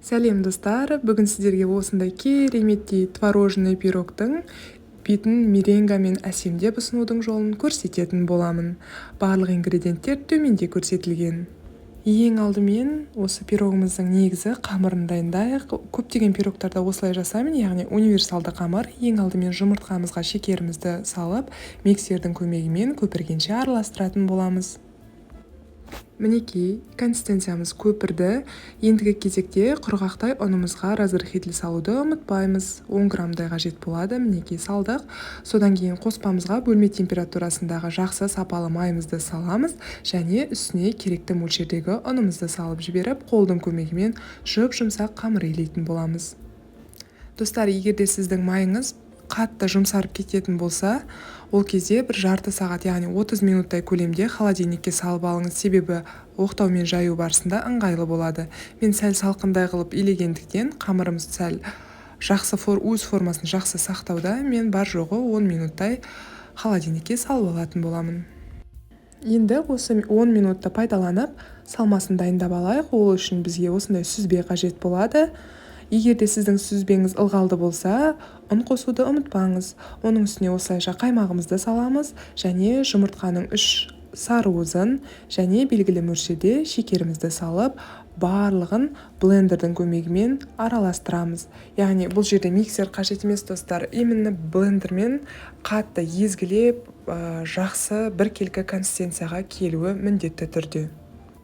Сәлем достар, бүгін сіздерге осындай кереметтей творожный пирогтың бетін меренгамен әсемдеп ұсынудың жолын көрсететін боламын. Барлық ингредиенттер төменде көрсетілген. Ең алдымен осы пирогымыздың негізі қамырын дайындайық. Көптеген пирогтарда осылай жасаймын, яғни универсалды қамыр. Ең алдымен жұмыртқамызға шекерімізді салып, миксердің көмегімен көпіргенше араластыратын боламыз. Мінекей, консистенциямыз көпірді. Ендігі кезекте құрғақтай ұнымызға разрыхитель салуды ұмытпаймыз. 10 граммдай қажет болады. Мінекей салдық. Содан кейін қоспамызға бөлме температурасындағы жақсы сапалы майымызды саламыз және үстіне керекті мөлшердегі ұнымызды салып жіберіп, қолдың көмегімен жұп-жұмсақ қамыр илейтін боламыз. Достар, егерде сіздің майыңыз қатты жұмсарып кететін болса, ол кезде бір жарты сағат, яғни 30 минуттай көлемде холодильникке салып алыңыз, себебі оқтаумен жаю барысында ыңғайлы болады. Мен сәл салқындай қылып илегендіктен қамырымыз сәл жақсы өз формасын жақсы сақтауда, мен бар жоғы 10 минуттай холодильникке салып алатын боламын. Енді осы 10 минутты пайдаланып, салмасын дайындап алайық. Ол үшін бізге осындай сүзбе қажет болады. Егерде сіздің сүзбеңіз ылғалды болса, ұн қосуды ұмытпаңыз. Оның үстіне осылайша қаймағымызды саламыз және жұмыртқаның 3 сарыуызын және белгілі мөлшерде шекерімізді салып, барлығын блендердің көмегімен араластырамыз. Яғни бұл жерде миксер қажет емес, достар. Именно блендермен қатты езгілеп, жақсы біркелкі консистенцияға келуі міндетті түрде.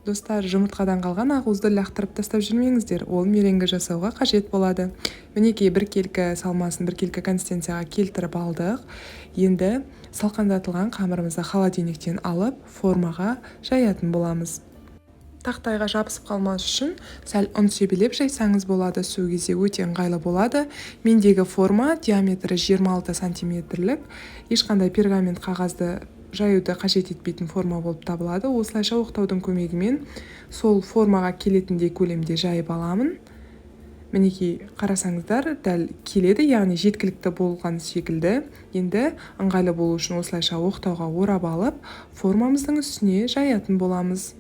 Достар, жұмыртқадан қалған ақуызды лақтырып тастап жүрмеңіздер, ол меренге жасауға қажет болады. Мінекей біркелкі салмасын біркелкі консистенцияға келтіріп алдық. Енді салқындатылған қамырымызды холодильниктен алып, формаға жаятын боламыз. Тақтайға жабысып қалмас үшін сәл ұн себелеп жайсаңыз болады, сол кезде өте ыңғайлы болады. Мендегі форма диаметрі 26 сантиметрлік, ешқандай пергамент қағазды жаюды қажет етпейтін форма болып табылады. Осылайша оқтаудың көмегімен сол формаға келетіндей көлемде жайып аламын. Мінекей, қарасаңыздар, дәл келеді, яғни жеткілікті болған секілді. Енді ыңғайлы болу үшін осылайша оқтауға орап алып, формамыздың үстіне жаятын боламыз.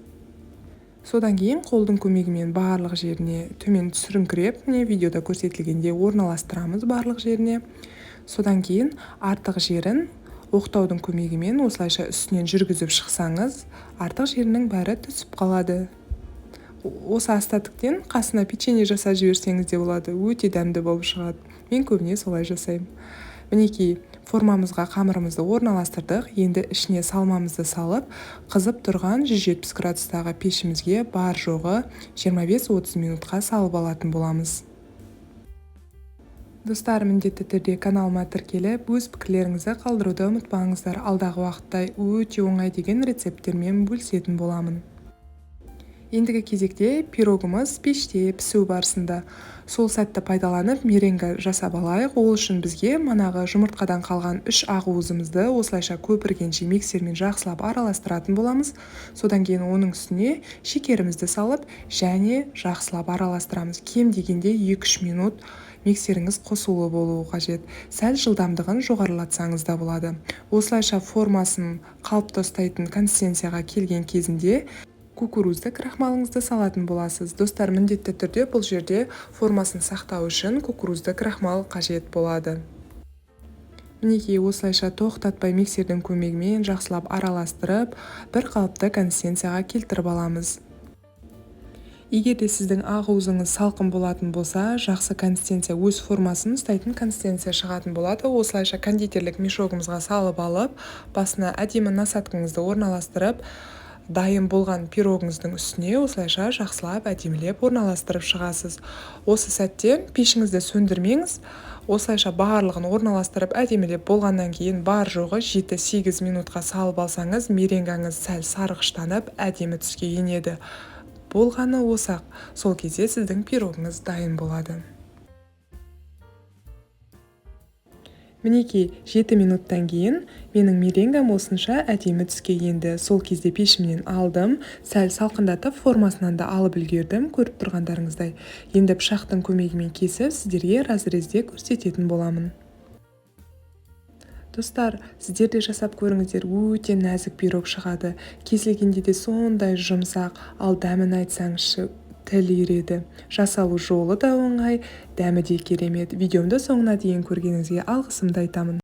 Содан кейін қолдың көмегімен барлық жеріне төмен түсіріңкіреп, видеода көрсетілгенде орналастырамыз барлық жеріне. Содан кейін артық жерін оқтаудың көмегімен осылайша үстінен жүргізіп шықсаңыз, артық жерінің бәрі түсіп қалады. Осы остатоктен қасына печенье жасап жіберсеңіз де болады, өте дәмді болып шығады. Мен көбіне солай жасаймын. Мінекей, формамызға қамырымызды орналастырдық. Енді ішіне салмамызды салып, қызып тұрған 170 градустағы пешімізге бар жоғы 25-30 минутқа салып алатын боламыз. Достар, міндетті түрде каналыма тіркеліп, өз пікірлеріңізді қалдыруды ұмытпаңыздар. Алдағы уақытта өте оңай деген рецепттермен бөлісетін боламын. Ендігі кезекте пирогымыз пеште пісу барысында. Сол сәтті пайдаланып меренге жасап алайық. Ол үшін бізге манағы жұмыртқадан қалған 3 ақуызымызды осылайша көпіргенше миксермен жақсылап араластыратын боламыз. Содан кейін оның үстіне шекерімізді салып және жақсылап араластырамыз. Кем дегенде 2-3 минут миксеріңіз қосулы болуы қажет. Сәл жылдамдығын жоғарылатсаңыз да болады. Осылайша формасын қалыпты ұстайтын консистенцияға келген кезінде кукурузды крахмалыңызды салатын боласыз. Достар, міндетті түрде бұл жерде формасын сақтау үшін кукурузды крахмал қажет болады. Мінекей, осылайша тоқтатпай миксердің көмегімен жақсылап араластырып, бір қалыпты консистенцияға келтіріп аламыз. Егерде сіздің ақуызыңыз салқын болатын болса, жақсы консистенция, өз формасын ұстайтын консистенция шығатын болады. Осылайша кондитерлік мешогымызға салып алып, басына әдемі насадкаңызды орналастырып, дайын болған пирогыңыздың үстіне осылайша жақсылап әдемілеп орналастырып шығасыз. Осы сәтте пешіңізді сөндірмеңіз. Осылайша барлығын орналастырып әдемілеп болғаннан кейін бар жоғы 7-8 минутқа салып алсаңыз, меренгаңыз сәл сарғыштанып, әдемі түске енеді. Болғаны осақ, сол кезде сіздің пирогыңыз дайын болады. Мінекей, 7 минуттан кейін менің меренгам осынша әдемі түске енді. Сол кезде пешімнен алдым, сәл салқындатып формасынан да алып үлгердім, көріп тұрғандарыңыздай. Енді пышақтың көмегімен кесіп, сіздерге разрезде көрсететін боламын. Достар, сіздер де жасап көріңіздер, өте нәзік пирог шығады. Кесілгенде де сондай жұмсақ, ал дәмін айтсаңызшы, тіл үйреді. Жасалу жолы да оңай, дәмі де керемет. Видеомды соңына дейін көргеніңізге алғысымды айтамын.